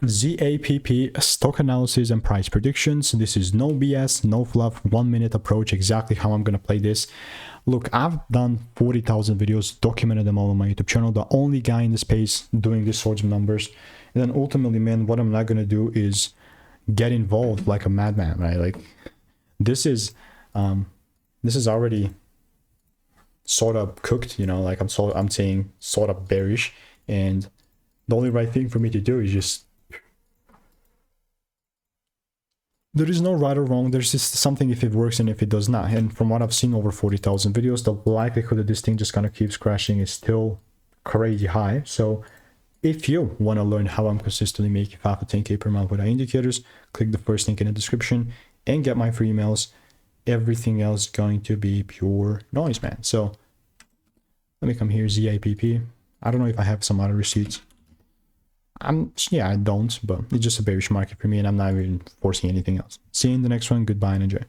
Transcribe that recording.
ZAPP Stock Analysis and Price Predictions. This is no BS, no fluff, 1 minute approach, exactly how I'm going to play this. Look, I've done 40,000 videos, documented them all on my YouTube channel, the only guy in the space doing these sorts of numbers. And then ultimately, man, what I'm not going to do is get involved like a madman, right? Like this is already sort of cooked, you know, like I'm saying sort of bearish, and the only right thing for me to do is just, there is no right or wrong. There's just something if it works and if it does not. And from what I've seen over 40,000 videos, the likelihood that this thing just kind of keeps crashing is still crazy high. So if you want to learn how I'm consistently making 5 to 10K per month with indicators, click the first link in the description and get my free emails. Everything else is going to be pure noise, man. So let me come here, ZAPP. I don't know if I have some other receipts. Yeah, I don't, but it's just a bearish market for me and I'm not even forcing anything else. See you in the next one. Goodbye and enjoy.